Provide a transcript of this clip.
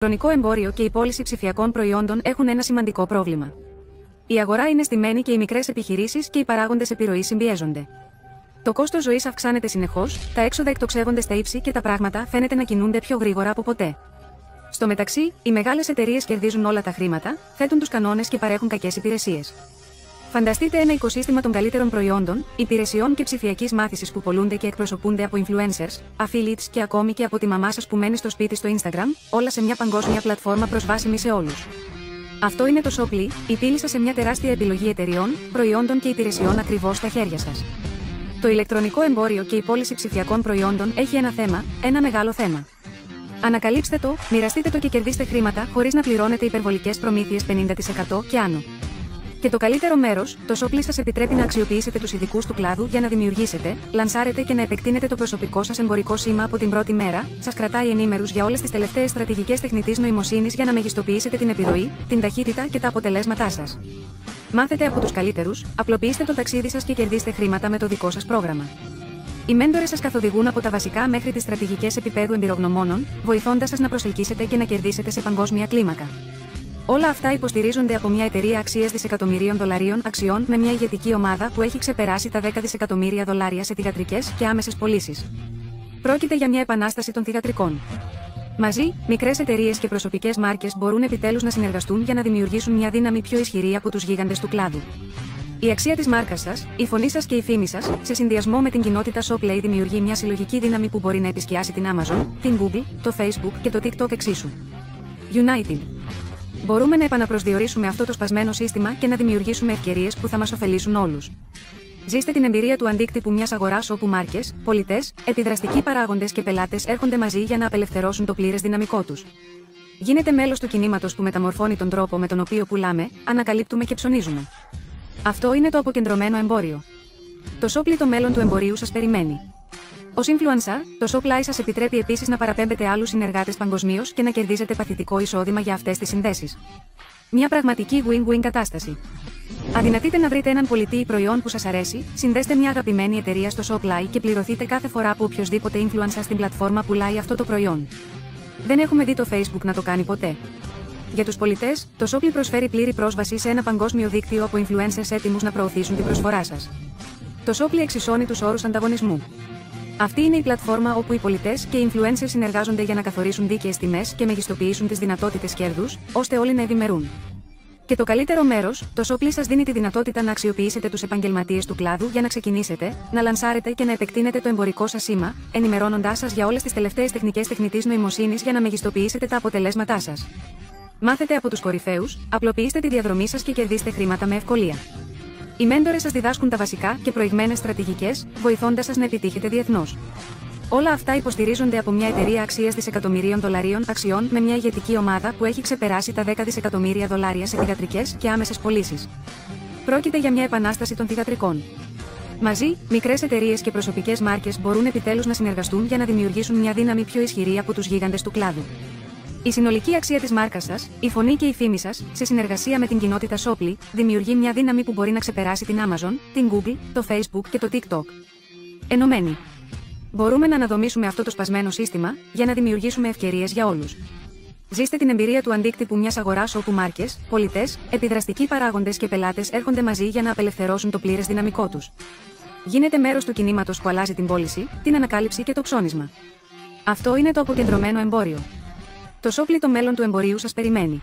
ηλεκτρονικό εμπόριο και η πώληση ψηφιακών προϊόντων έχουν ένα σημαντικό πρόβλημα. Η αγορά είναι στημένη και οι μικρές επιχειρήσεις και οι παράγοντες επιρροής συμπιέζονται. Το κόστος ζωής αυξάνεται συνεχώς, τα έξοδα εκτοξεύονται στα ύψη και τα πράγματα φαίνεται να κινούνται πιο γρήγορα από ποτέ. Στο μεταξύ, οι μεγάλες εταιρείες κερδίζουν όλα τα χρήματα, θέτουν τους κανόνες και παρέχουν κακές υπηρεσίες. Φανταστείτε ένα οικοσύστημα των καλύτερων προϊόντων, υπηρεσιών και ψηφιακής μάθησης που πολλούνται και εκπροσωπούνται από influencers, affiliates και ακόμη και από τη μαμά σας που μένει στο σπίτι στο Instagram, όλα σε μια παγκόσμια πλατφόρμα προσβάσιμη σε όλους. Αυτό είναι το Shoply, η πύλη σας σε μια τεράστια επιλογή εταιριών, προϊόντων και υπηρεσιών ακριβώς στα χέρια σας. Το ηλεκτρονικό εμπόριο και η πώληση ψηφιακών προϊόντων έχει ένα θέμα, ένα μεγάλο θέμα. Ανακαλύψτε το, μοιραστείτε το και κερδίστε χρήματα χωρίς να πληρώνετε υπερβολικές προμήθειες 50% και άνω. Και το καλύτερο μέρος, το Shoply σας επιτρέπει να αξιοποιήσετε τους ειδικούς του κλάδου για να δημιουργήσετε, λανσάρετε και να επεκτείνετε το προσωπικό σας εμπορικό σήμα από την πρώτη μέρα, σας κρατάει ενήμερους για όλες τις τελευταίες στρατηγικές τεχνητής νοημοσύνης για να μεγιστοποιήσετε την επιρροή, την ταχύτητα και τα αποτελέσματά σας. Μάθετε από τους καλύτερους, απλοποιήστε το ταξίδι σας και κερδίστε χρήματα με το δικό σας πρόγραμμα. Οι μέντορες σας καθοδηγούν από τα βασικά μέχρι τις στρατηγικές επίπεδου εμπειρογνωμόνων, βοηθώντας σας να προσελκύσετε και να κερδίσετε σε παγκόσμια κλίμακα. Όλα αυτά υποστηρίζονται από μια εταιρεία αξίας δισεκατομμυρίων δολαρίων αξιών με μια ηγετική ομάδα που έχει ξεπεράσει τα 10 δισεκατομμύρια δολάρια σε θυγατρικές και άμεσες πωλήσεις. Πρόκειται για μια επανάσταση των θυγατρικών. Μαζί, μικρές εταιρείες και προσωπικές μάρκες μπορούν επιτέλους να συνεργαστούν για να δημιουργήσουν μια δύναμη πιο ισχυρή από τους γίγαντες του κλάδου. Η αξία της μάρκας σας, η φωνή σας και η φήμη σας, σε συνδυασμό με την κοινότητα Shoply δημιουργεί μια συλλογική δύναμη που μπορεί να επισκιάσει την Amazon, την Google, το Facebook και το TikTok εξίσου. United. Μπορούμε να επαναπροσδιορίσουμε αυτό το σπασμένο σύστημα και να δημιουργήσουμε ευκαιρίες που θα μας ωφελήσουν όλους. Ζήστε την εμπειρία του αντίκτυπου μιας αγοράς όπου μάρκες, πολιτές, επιδραστικοί παράγοντες και πελάτες έρχονται μαζί για να απελευθερώσουν το πλήρες δυναμικό τους. Γίνετε μέλος του κινήματος που μεταμορφώνει τον τρόπο με τον οποίο πουλάμε, ανακαλύπτουμε και ψωνίζουμε. Αυτό είναι το αποκεντρωμένο εμπόριο. Το Shoply, το μέλλον του εμπορίου σας περιμένει. Ως influencer, το Shoply σας επιτρέπει επίσης να παραπέμπετε άλλους συνεργάτες παγκοσμίως και να κερδίζετε παθητικό εισόδημα για αυτές τις συνδέσεις. Μια πραγματική win-win κατάσταση. Αδυνατείτε να βρείτε έναν πολιτή ή προϊόν που σας αρέσει, συνδέστε μια αγαπημένη εταιρεία στο Shoply και πληρωθείτε κάθε φορά που οποιοδήποτε influencer στην πλατφόρμα πουλάει αυτό το προϊόν. Δεν έχουμε δει το Facebook να το κάνει ποτέ. Για τους πολιτές, το Shoply προσφέρει πλήρη πρόσβαση σε ένα παγκόσμιο δίκτυο από influencers έτοιμους να προωθήσουν την προσφορά σας. Το Shoply εξισώνει τους όρους ανταγωνισμού. Αυτή είναι η πλατφόρμα όπου οι πολιτές και οι influencers συνεργάζονται για να καθορίσουν δίκαιες τιμές και μεγιστοποιήσουν τις δυνατότητες κέρδους, ώστε όλοι να ευημερούν. Και το καλύτερο μέρος, το Shoply σας δίνει τη δυνατότητα να αξιοποιήσετε τους επαγγελματίες του κλάδου για να ξεκινήσετε, να λανσάρετε και να επεκτείνετε το εμπορικό σας σήμα, ενημερώνοντάς σας για όλες τις τελευταίες τεχνικές τεχνητής νοημοσύνης για να μεγιστοποιήσετε τα αποτελέσματά σας. Μάθετε από τους κορυφαίους, απλοποιήστε τη διαδρομή σας και κερδίστε χρήματα με ευκολία. Οι μέντορες σας διδάσκουν τα βασικά και προηγμένες στρατηγικές, βοηθώντας σας να επιτύχετε διεθνώς. Όλα αυτά υποστηρίζονται από μια εταιρεία αξίας δισεκατομμυρίων δολαρίων αξιών με μια ηγετική ομάδα που έχει ξεπεράσει τα 10 δισεκατομμύρια δολάρια σε θυγατρικές και άμεσες πωλήσεις. Πρόκειται για μια επανάσταση των θυγατρικών. Μαζί, μικρές εταιρείες και προσωπικές μάρκες μπορούν επιτέλους να συνεργαστούν για να δημιουργήσουν μια δύναμη πιο ισχυρή από τους γίγαντες του κλάδου. Η συνολική αξία της μάρκας σας, η φωνή και η φήμη σας, σε συνεργασία με την κοινότητα Shoply, δημιουργεί μια δύναμη που μπορεί να ξεπεράσει την Amazon, την Google, το Facebook και το TikTok. Ενωμένοι. Μπορούμε να αναδομήσουμε αυτό το σπασμένο σύστημα, για να δημιουργήσουμε ευκαιρίες για όλους. Ζήστε την εμπειρία του αντίκτυπου μιας αγοράς όπου μάρκες, πολιτές, επιδραστικοί παράγοντες και πελάτες έρχονται μαζί για να απελευθερώσουν το πλήρες δυναμικό τους. Γίνετε μέρος του κινήματος που αλλάζει την πώληση, την ανακάλυψη και το ψώνισμα. Αυτό είναι το αποκεντρωμένο εμπόριο. Το Shoply, το μέλλον του εμπορίου σας περιμένει.